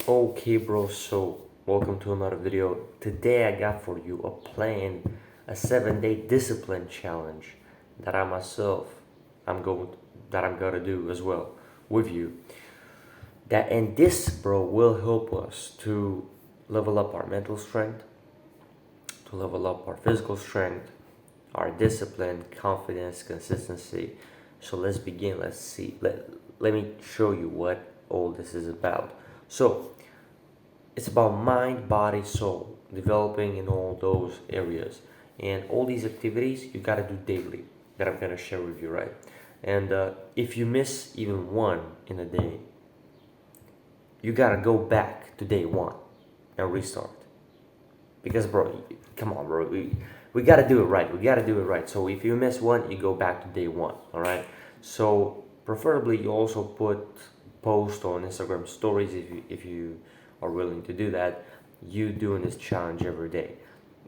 Okay, bro, so welcome to another video. Today I got for you a plan, a 7-day discipline challenge that I myself I'm going that I'm gonna do as well with you. That and this, bro, will help us to level up our mental strength, to level up our physical strength, our discipline, confidence, consistency. So let's begin. Let's see. Let me show you what all this is about. So it's about mind, body, soul, developing in all those areas. And all these activities you gotta do daily that I'm gonna share with you, right? And if you miss even one in a day, you gotta go back to day one and restart. Because, bro, come on, bro, we gotta do it right. We gotta do it right. So if you miss one, you go back to day one, all right? So preferably you also post on Instagram stories if you are willing to do that. You doing this challenge every day.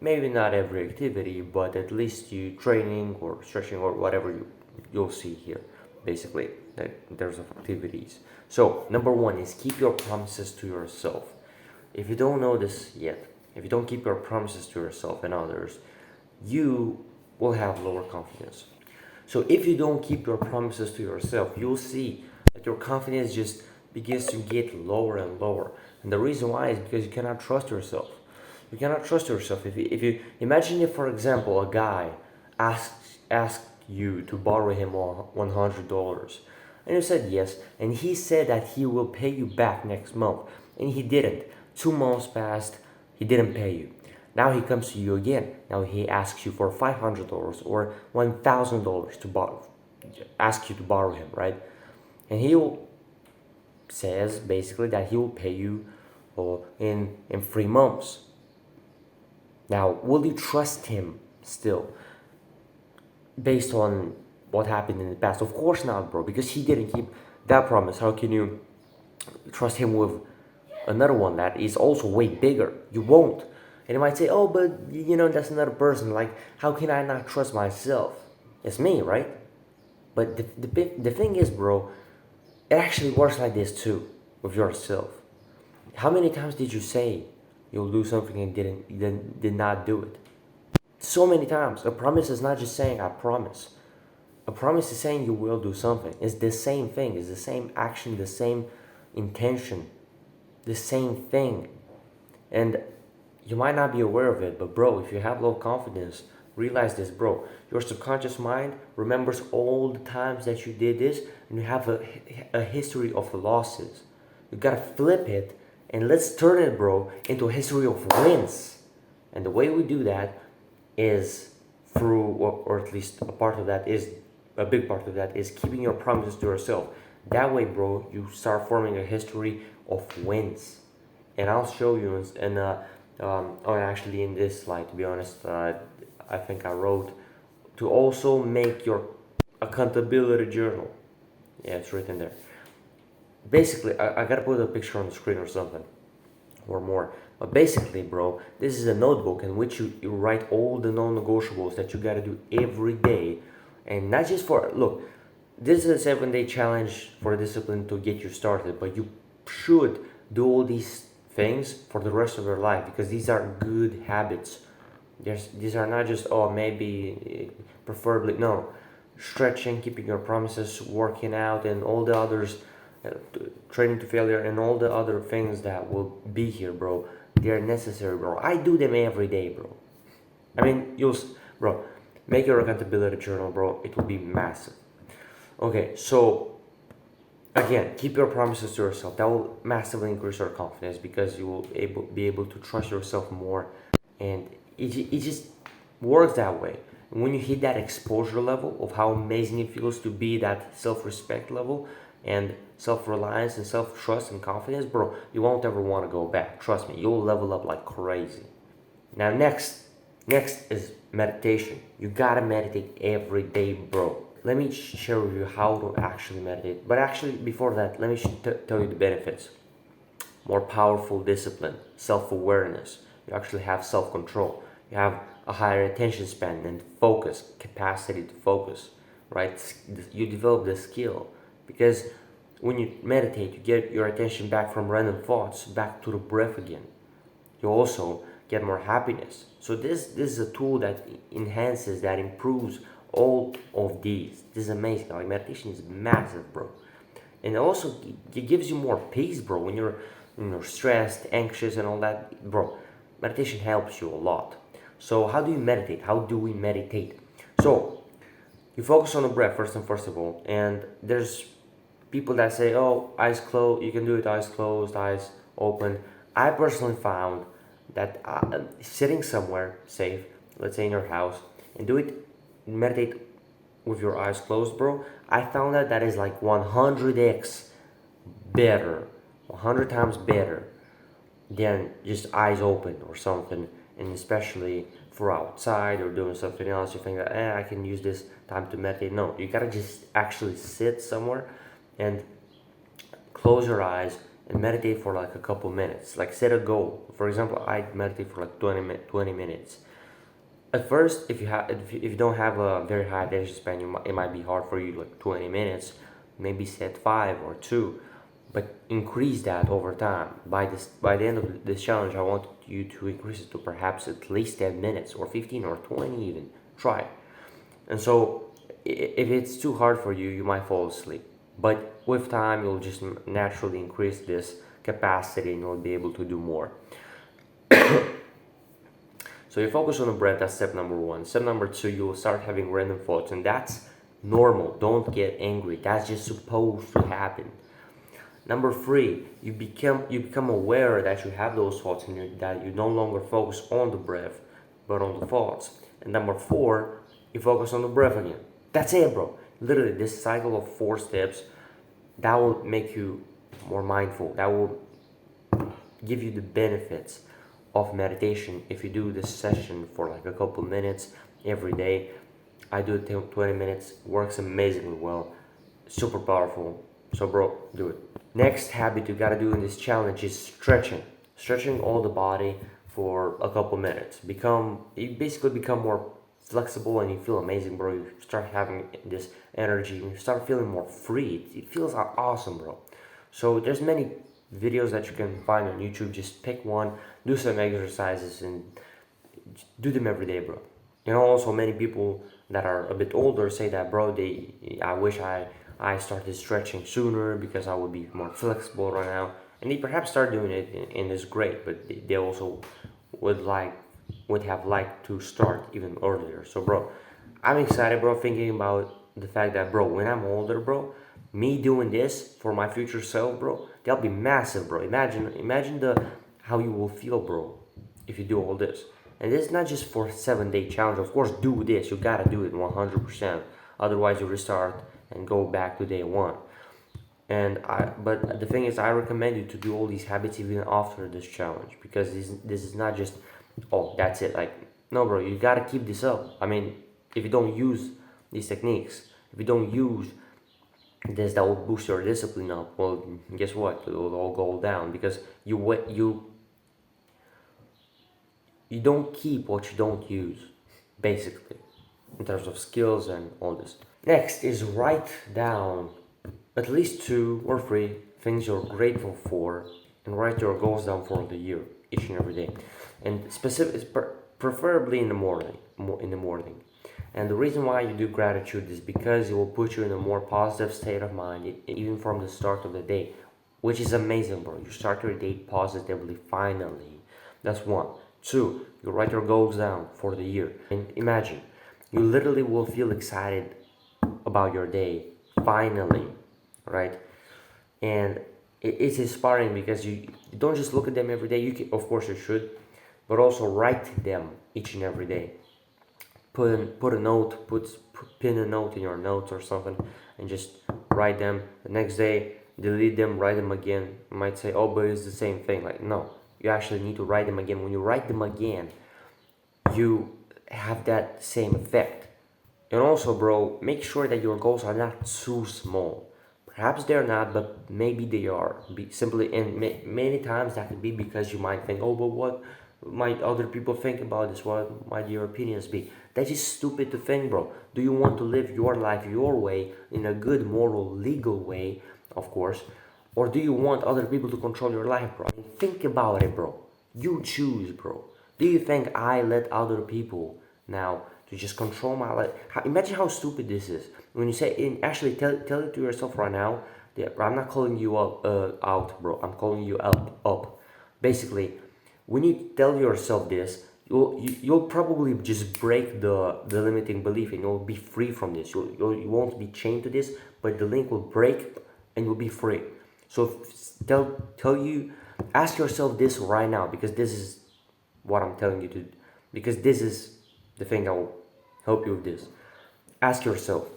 Maybe not every activity, but at least you training or stretching or whatever you'll see here. Basically, that there's activities. So number one is keep your promises to yourself. If you don't know this yet, if you don't keep your promises to yourself and others, you will have lower confidence. So if you don't keep your promises to yourself, you'll see that your confidence just begins to get lower and lower. And the reason why is because you cannot trust yourself. You cannot trust yourself. If you imagine if, for example, a guy asked you to borrow him $100, and you said yes, and he said that he will pay you back next month, and he didn't. 2 months passed, he didn't pay you. Now he comes to you again. Now he asks you for $500 or $1,000 to borrow, ask you to borrow him, right? And he will says basically that he will pay you in 3 months. Now, will you trust him still based on what happened in the past? Of course not, bro, because he didn't keep that promise. How can you trust him with another one that is also way bigger? You won't. And you might say, oh, but that's another person. Like, how can I not trust myself? It's me, right? But the thing is, bro, it actually works like this too with yourself. How many times did you say you'll do something and did not do it? So many times. A promise is not just saying I promise. A promise is saying you will do something. It's the same thing. It's the same action, the same intention, the same thing. And you might not be aware of it, but bro, if you have low confidence, realize this, bro. Your subconscious mind remembers all the times that you did this, and you have a history of losses. You gotta flip it, and let's turn it, bro, into a history of wins. And the way we do that is through, or at least a big part of that is keeping your promises to yourself. That way, bro, you start forming a history of wins. And I'll show you actually in this slide, to be honest, I think I wrote to also make your accountability journal. Yeah, it's written there. Basically, I gotta put a picture on the screen or something, or more. But basically, bro, this is a notebook in which you write all the non-negotiables that you gotta do every day. And not just look, this is a 7-day challenge for discipline to get you started, but you should do all these things for the rest of your life because these are good habits. These are not just, oh, maybe, preferably, no. Stretching, keeping your promises, working out, and all the others, training to failure, and all the other things that will be here, bro. They're necessary, bro. I do them every day, bro. I mean, bro, make your accountability journal, bro. It will be massive. Okay, so again, keep your promises to yourself. That will massively increase your confidence because you will be able to trust yourself more, and it just works that way. And when you hit that exposure level of how amazing it feels to be that self-respect level and self-reliance and self-trust and confidence, bro, you won't ever want to go back. Trust me, you'll level up like crazy. Now next is meditation. You gotta meditate every day, bro. Let me share with you how to actually meditate. But actually, before that, let me tell you the benefits. More powerful discipline, self-awareness. You actually have self-control. You have a higher attention span and focus, capacity to focus, right? You develop the skill because When you meditate, you get your attention back from random thoughts back to the breath again. You also get more happiness. So this is a tool that enhances, that improves all of these. This is amazing. Like meditation is massive, bro. And also it gives you more peace, bro. When you're stressed, anxious, and all that, bro. Meditation helps you a lot. So how do you meditate? How do we meditate? So you focus on the breath first of all, and there's people that say, oh, eyes closed, you can do it eyes closed, eyes open. I personally found that sitting somewhere safe, let's say in your house, and do it, meditate with your eyes closed, bro. I found that is like 100x better, 100 times better than just eyes open or something. And especially for outside or doing something else, you think that, I can use this time to meditate. No, you gotta just actually sit somewhere and close your eyes and meditate for like a couple minutes. Like set a goal. For example, I meditate for like 20 minutes. At first, if you don't have a very high attention span, it might be hard for you, like 20 minutes. Maybe set 5 or 2, but increase that over time. By the end of this challenge, I want you to increase it to perhaps at least 10 minutes or 15 or 20 even. Try it. And so if it's too hard for you, you might fall asleep. But with time, you'll just naturally increase this capacity and you'll be able to do more. So you focus on the breath, that's step number 1. Step number 2, you'll start having random thoughts, and that's normal. Don't get angry. That's just supposed to happen. Number 3, you become aware that you have those thoughts and that you no longer focus on the breath, but on the thoughts. And number 4, you focus on the breath again. That's it, bro. Literally, this cycle of 4 steps, that will make you more mindful. That will give you the benefits of meditation if you do this session for like a couple minutes every day. I do it 20 minutes, works amazingly well, super powerful. So bro, do it. Next habit you gotta do in this challenge is stretching all the body for a couple minutes. You basically become more flexible and you feel amazing, bro. You start having this energy and you start feeling more free. It feels awesome, bro. So there's many videos that you can find on YouTube. Just pick one, do some exercises, and do them every day, bro. Also many people that are a bit older say that, bro, I wish I started stretching sooner because I would be more flexible right now. And they perhaps start doing it and it's great, but they also would have liked to start even earlier. So bro, I'm excited, bro, thinking about the fact that, bro, when I'm older, bro, me doing this for my future self, bro, that'll be massive, bro. Imagine how you will feel, bro, if you do all this. And this is not just for 7-day challenge. Of course, do this. You gotta do it 100%. Otherwise, you restart and go back to day 1. But the thing is, I recommend you to do all these habits even after this challenge, because this is not just, oh, that's it. Like, no, bro, you gotta keep this up. I mean, if you don't use these techniques, if you don't use this, that will boost your discipline up. Well, guess what? It will all go down because you don't keep what you don't use, basically, in terms of skills and all this. Next is write down at least 2 or 3 things you're grateful for, and write your goals down for the year each and every day, and preferably in the morning. And the reason why you do gratitude is because it will put you in a more positive state of mind, even from the start of the day, which is amazing, bro. You start your day positively, finally. That's 1. 2, you write your goals down for the year. And imagine, you literally will feel excited about your day, finally, right? And it's inspiring because you don't just look at them every day. Of course you should, but also write them each and every day. Put a note, pin a note in your notes or something, and just write them. The next day, delete them, write them again. You might say, oh, but it's the same thing. Like, no, you actually need to write them again. When you write them again, you have that same effect. And also, bro, make sure that your goals are not too small. Perhaps they're not, but maybe they are. Many times that could be because you might think, oh, but what might other people think about this? What might your opinions be? That's just stupid to think, bro. Do you want to live your life your way, in a good, moral, legal way, of course, or do you want other people to control your life, bro? I mean, think about it, bro. You choose, bro. Do you think I let other people now to just control my life? Imagine how stupid this is. When you say, actually tell it to yourself right now. Yeah, I'm not calling you out, bro. I'm calling you up. Basically, when you tell yourself this, you'll probably just break the limiting belief, and you'll be free from this. You won't be chained to this, but the link will break and you'll be free. So tell you, ask yourself this right now, because this is what I'm telling you to, because this is the thing I will help you with this. Ask yourself,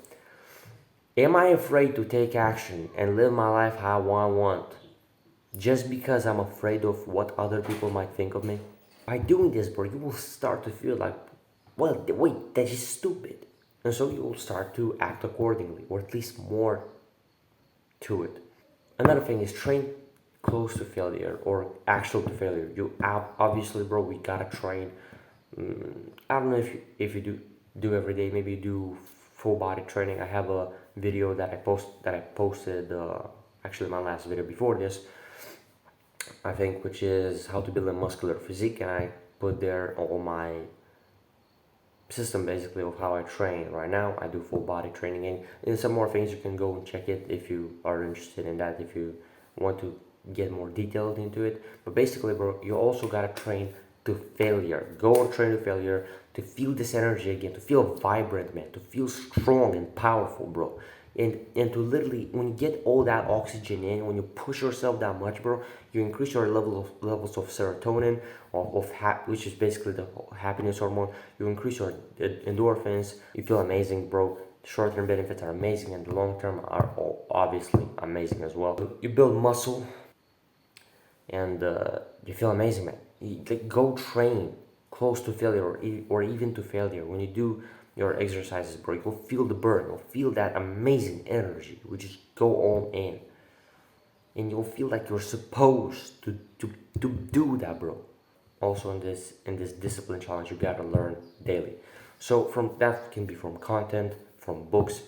am I afraid to take action and live my life how I want just because I'm afraid of what other people might think of me? By doing this, bro, you will start to feel like, well, wait, that is stupid. And so you will start to act accordingly, or at least more to it. Another thing is train close to failure or actual to failure. You obviously, bro, we gotta train. I don't know if you do every day. Maybe you do full body training. I have a video that I posted. Actually, my last video before this, I think, which is how to build a muscular physique, and I put there all my system basically of how I train right now. I do full body training, and some more things. You can go and check it if you are interested in that, if you want to get more detailed into it. But basically, bro, you also gotta train to failure. Go and train to failure, to feel this energy again, to feel vibrant, man, to feel strong and powerful, bro. And to literally, when you get all that oxygen in, when you push yourself that much, bro, you increase your levels of serotonin, which is basically the happiness hormone. You increase your endorphins. You feel amazing, bro. Short-term benefits are amazing, and the long-term are obviously amazing as well. You build muscle, and you feel amazing, man. Go train close to failure, or even to failure. When you do your exercises, bro, you'll feel the burn. You'll feel that amazing energy. You just go all in, and you'll feel like you're supposed to do that, bro. Also, in this discipline challenge, you gotta learn daily. So from that can be from content, from books.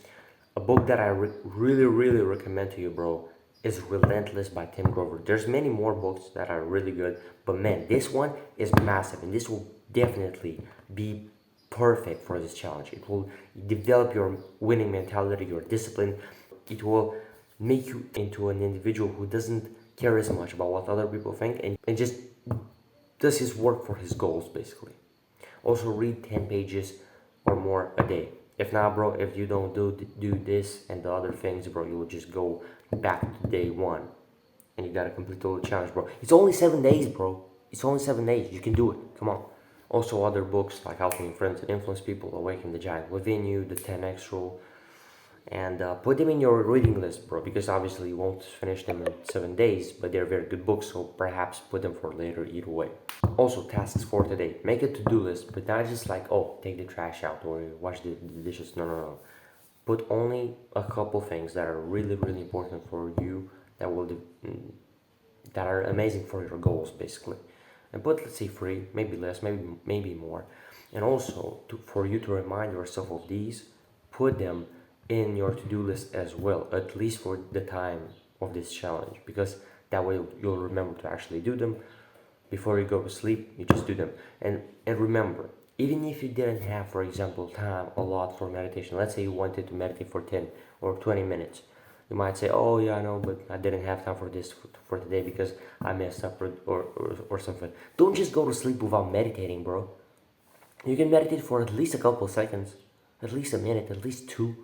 A book that I really recommend to you, bro, is Relentless by Tim Grover. There's many more books that are really good, but man, this one is massive, and this will definitely be perfect for this challenge. It will develop your winning mentality, your discipline. It will make you into an individual who doesn't care as much about what other people think, and just does his work for his goals, basically. Also, read 10 pages or more a day. If not, bro, if you don't do this and the other things, bro, you will just go back to day one, and you gotta complete the whole challenge, bro. It's only 7 days, bro. It's only 7 days. You can do it. Come on. Also, other books like How to Influence and Influence People, Awaken the Giant Within You, The 10X Rule, and put them in your reading list, bro, because obviously you won't finish them in 7 days, but they're very good books, so perhaps put them for later either way. Also, tasks for today. Make a to-do list, but not just like, oh, take the trash out or wash the dishes. No. Put only a couple things that are really important for you, that are amazing for your goals, basically. And put, let's say, 3, maybe less, maybe more. And also, for you to remind yourself of these, put them in your to-do list as well, at least for the time of this challenge, because that way you'll remember to actually do them. Before you go to sleep, you just do them. And remember, even if you didn't have, for example, time a lot for meditation, let's say you wanted to meditate for 10 or 20 minutes, you might say, oh yeah, I know, but I didn't have time for this for today because I messed up or something. Don't just go to sleep without meditating, bro. You can meditate for at least a couple of seconds, at least a minute, at least 2.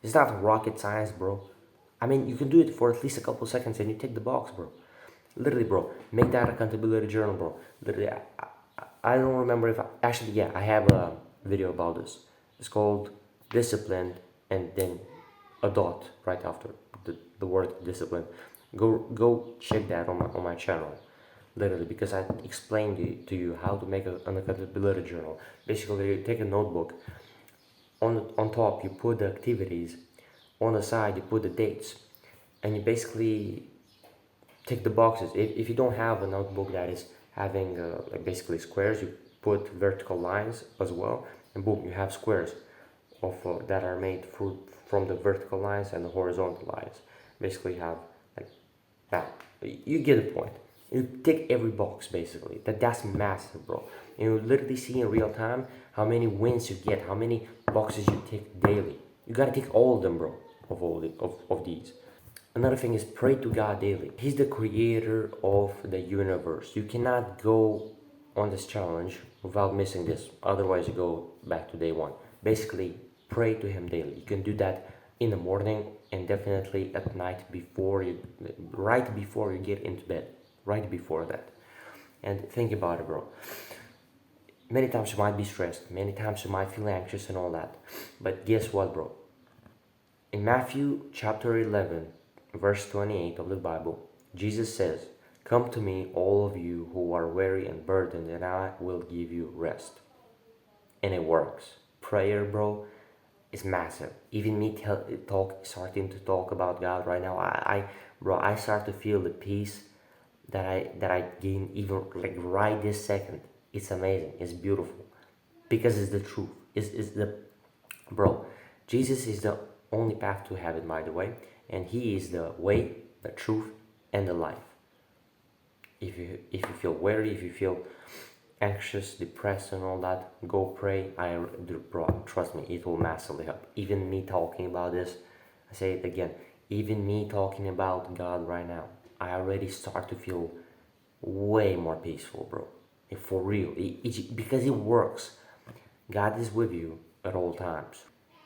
It's not rocket science, bro. I mean, you can do it for at least a couple of seconds and you take the box, bro. Literally, bro, make that accountability journal, bro. Literally, I don't remember if I have a video about this. It's called Discipline, and then a dot right after the word discipline. Go check that on my channel, literally, because I explained to you how to make an accountability journal. Basically, you take a notebook. On top, you put the activities. On the side, you put the dates, and you basically tick the boxes. If you don't have a notebook that is having like basically squares, you put vertical lines as well, and boom, you have squares of that are made from the vertical lines and the horizontal lines. basically have like that. You get the point. You tick every box basically. That's massive, bro. And you literally see in real time how many wins you get, how many boxes you tick daily. You gotta tick all of them, bro. Of these. Another thing is pray to God daily. He's the creator of the universe. You cannot go on this challenge without missing this. Otherwise, you go back to day one. Basically, pray to Him daily. You can do that in the morning and definitely at night right before you get into bed. Right before that. And think about it, bro. Many times you might be stressed. Many times you might feel anxious and all that. But guess what, bro? In Matthew chapter 11, verse 28 of the Bible, Jesus says, "Come to me, all of you who are weary and burdened, and I will give you rest." And it works. Prayer, bro, is massive. Even me starting to talk about God right now, I start to feel the peace that I gain even like right this second. It's amazing. It's beautiful because it's the truth. It's the bro. Jesus is the only path to heaven, by the way, and He is the way, the truth, and the life. If you feel weary, if you feel anxious, depressed, and all that, go pray. Bro, trust me, it will massively help. Even me talking about this, I say it again. Even me talking about God right now, I already start to feel way more peaceful, bro. For real, because it works. God is with you at all times.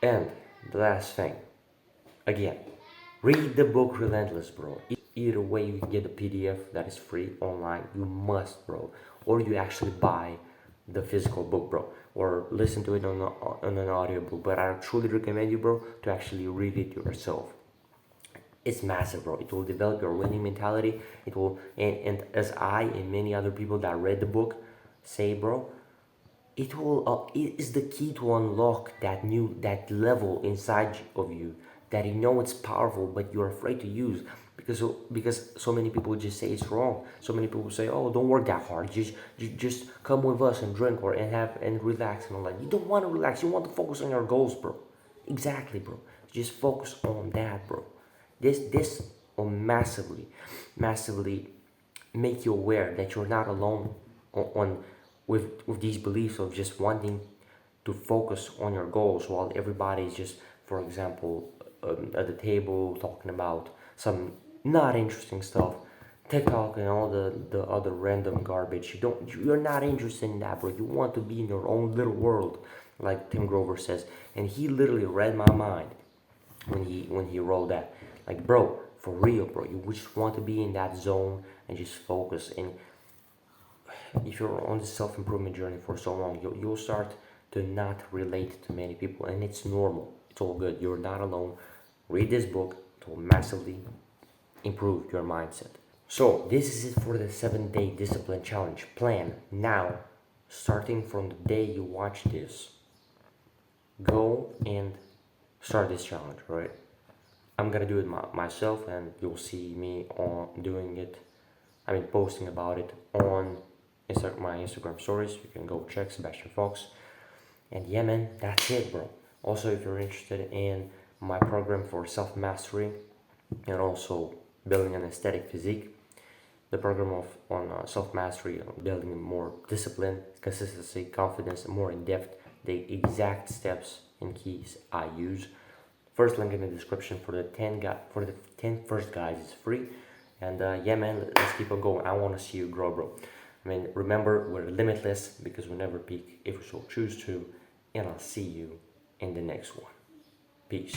And the last thing, again, read the book Relentless, bro. Either way, you can get the PDF that is free online. You must, bro. Or you actually buy the physical book, bro. Or listen to it on an audiobook. But I truly recommend you, bro, to actually read it yourself. It's massive, bro. It will develop your winning mentality. It will, and as I and many other people that read the book say, bro, it is the key to unlock that level inside of you that you know it's powerful, but you're afraid to use because so many people just say it's wrong. So many people say, "Oh, don't work that hard. Just come with us and drink and relax and all that." You don't want to relax. You want to focus on your goals, bro. Exactly, bro. Just focus on that, bro. This will massively make you aware that you're not alone with these beliefs of just wanting to focus on your goals while everybody is just, for example, at the table talking about some not interesting stuff, TikTok and all the other random garbage. You're not interested in that, bro. You want to be in your own little world, like Tim Grover says, and he literally read my mind when he wrote that. Like, bro, for real, bro, you just want to be in that zone and just focus. And if you're on the self-improvement journey for so long, you'll start to not relate to many people, and it's normal. It's all good. You're not alone. Read this book. It will massively improve your mindset. So this is it for the 7-day discipline challenge plan. Now, starting from the day you watch this, go and start this challenge, right? I'm gonna do it myself, and you'll see me posting about it on my Instagram stories. You can go check Sebastian Fox. And yeah, man, that's it, bro. Also, if you're interested in my program for self-mastery and also building an aesthetic physique, the program on self-mastery, building more discipline, consistency, confidence, more in-depth, the exact steps and keys I use. First link in the description for the 10 first guys is free. And yeah, man, let's keep on going. I want to see you grow, bro. Remember, we're limitless because we never peak if we so choose to. And I'll see you in the next one. Peace.